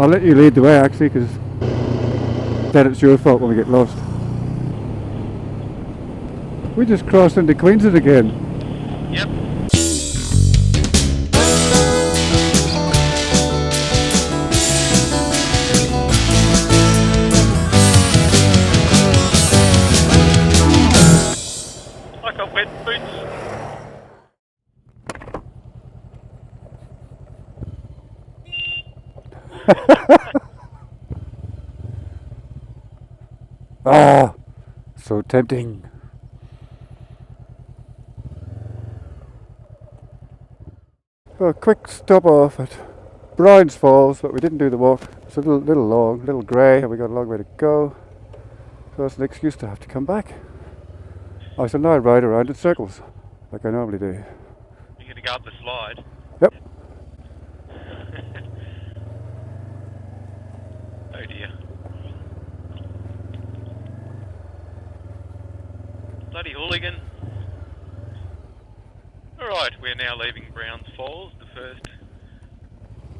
I'll let you lead the way actually, because then it's your fault when we get lost. We just crossed into Queensland again. Yep. I got wet boots. Ah, so tempting. A quick stop off at Browns Falls, but we didn't do the walk. It's a little long, a little grey, and we got a long way to go. So it's an excuse to have to come back. I shall now ride around in circles, like I normally do. You're going to go up the slide? Yep. Oh dear. Bloody hooligan. Alright, we're now leaving Browns Falls, the first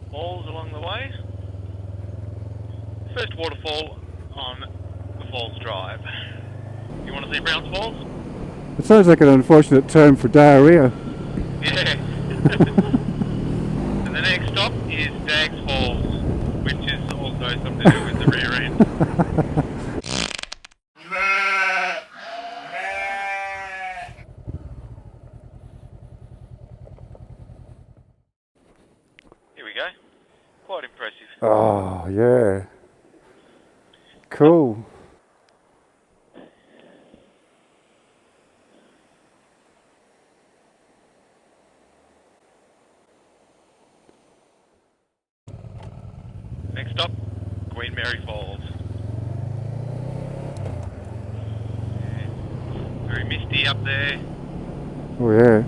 falls along the way. First waterfall on the Falls Drive. You want to see Browns Falls? It sounds like an unfortunate term for diarrhea. Yeah. And the next stop is Dags Falls, which is also something to do with the rear end. Here we go. Quite impressive. Oh, yeah. Cool. Next stop, Queen Mary Falls. Yeah. Very misty up there. Oh, yeah.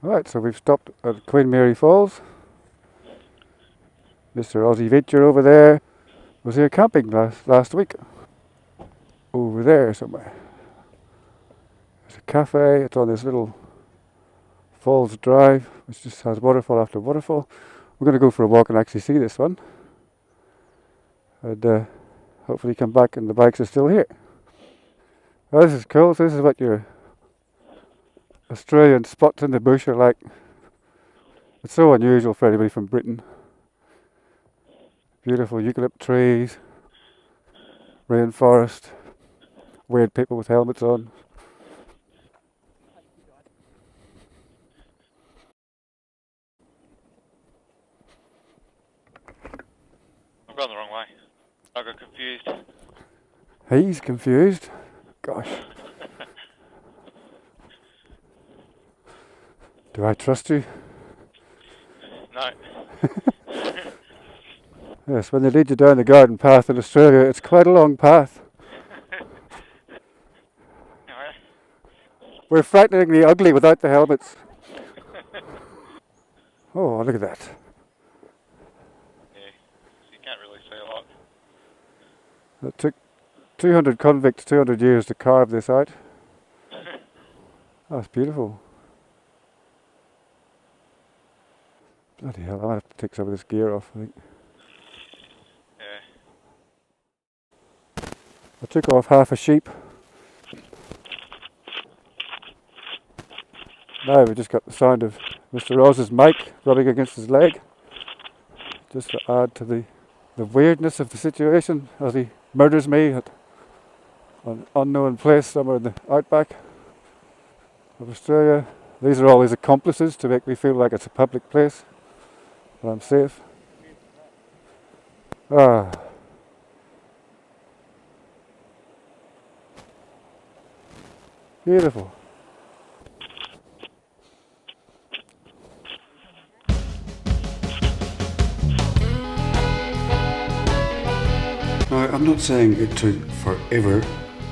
Right, so we've stopped at Queen Mary Falls. MrAusAdventure over there was here camping last week. Over there somewhere. There's a cafe, it's on this little Falls Drive, which just has waterfall after waterfall. We're going to go for a walk and actually see this one. And hopefully come back and the bikes are still here. Well, this is cool, so this is what your Australian spots in the bush are like. It's so unusual for anybody from Britain. Beautiful eucalypt trees, rainforest, weird people with helmets on. I've gone the wrong way. I got confused. He's confused. Gosh. Do I trust you? No. Yes, when they lead you down the garden path in Australia, it's quite a long path. We're frighteningly ugly without the helmets. Oh, look at that. Yeah, you can't really see a lot. It took 200 convicts 200 years to carve this out. Oh, it's beautiful. Bloody hell, I might have to take some of this gear off, I think. Yeah. I took off half a sheep. Now we've just got the sound of MrAus's mic rubbing against his leg. Just to add to the weirdness of the situation as he murders me at an unknown place somewhere in the outback of Australia. These are all his accomplices to make me feel like it's a public place and I'm safe. Ah. Beautiful. Now, I'm not saying it took forever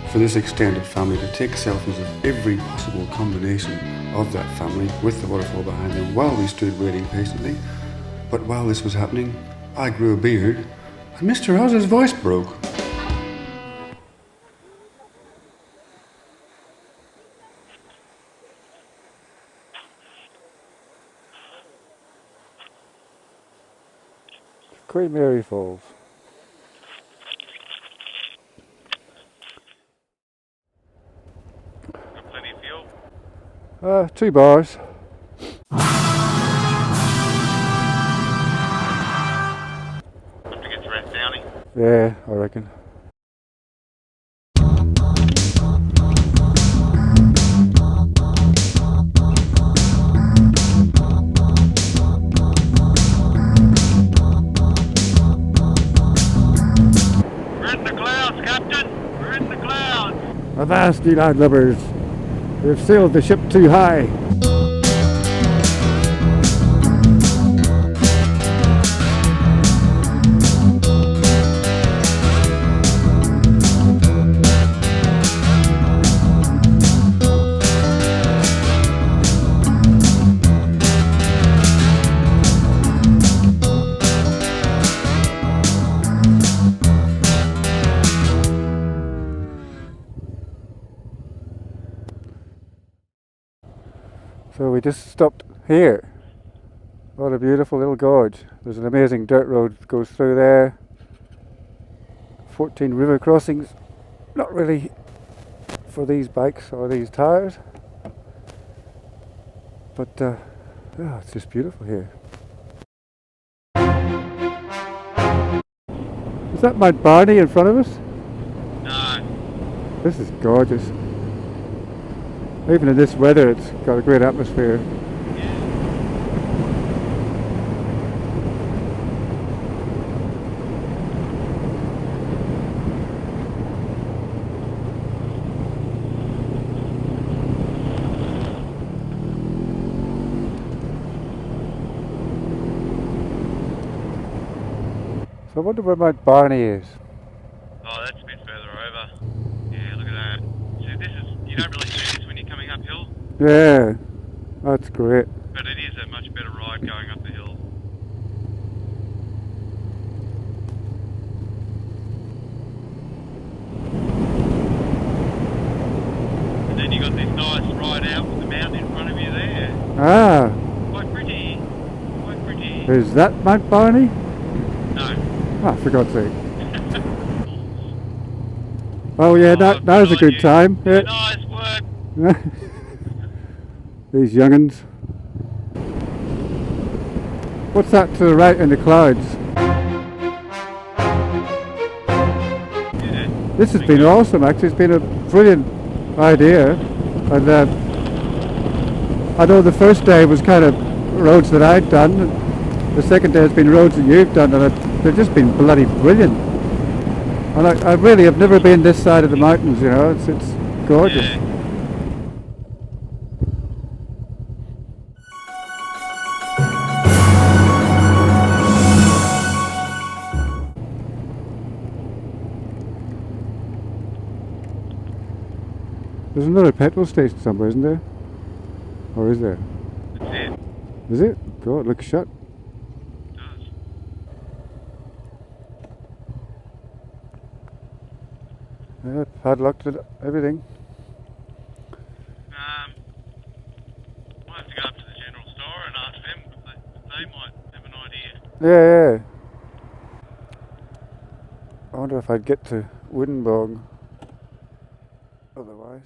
for this extended family to take selfies of every possible combination of that family with the waterfall behind them while we stood waiting patiently. But while this was happening, I grew a beard and MrAus's voice broke. Queen Mary Falls. Got plenty of fuel. 2 bars. Have to get to rest Downey. Yeah, I reckon. We're in the clouds, Captain! We're in the clouds! Avast, ye landlubbers! We've sailed the ship too high. So we just stopped here. What a beautiful little gorge. There's an amazing dirt road that goes through there. 14 river crossings. Not really for these bikes or these tyres. But yeah, it's just beautiful here. Is that Mount Barney in front of us? No. This is gorgeous. Even in this weather, it's got a great atmosphere. So I wonder where Mount Barney is. Oh, that's a bit further over. Yeah, look at that. See, this is, you don't really see this when you're coming uphill, Yeah, that's great. but it is a much better ride going up the hill. And then you got this nice ride out with the mountain in front of you there. Ah, Quite pretty. Quite pretty. is that Mount Barney? No. Ah, for God's sake. Oh yeah, now's a good time. Yeah. Nice work. These young'uns. What's that to the right in the clouds? Yeah. This has been awesome actually, it's been a brilliant idea. And I know the first day was kind of roads that I'd done. The second day has been roads that you've done, and they've just been bloody brilliant. And I really have never been this side of the mountains, you know, it's gorgeous. Yeah. There's another petrol station somewhere, isn't there? Or is there? That's it. Is it? God, it looks shut. It does. Yeah, padlocked it, everything. Might have to go up to the general store and ask them, but they might have an idea. Yeah. I wonder if I'd get to Woodenbog otherwise.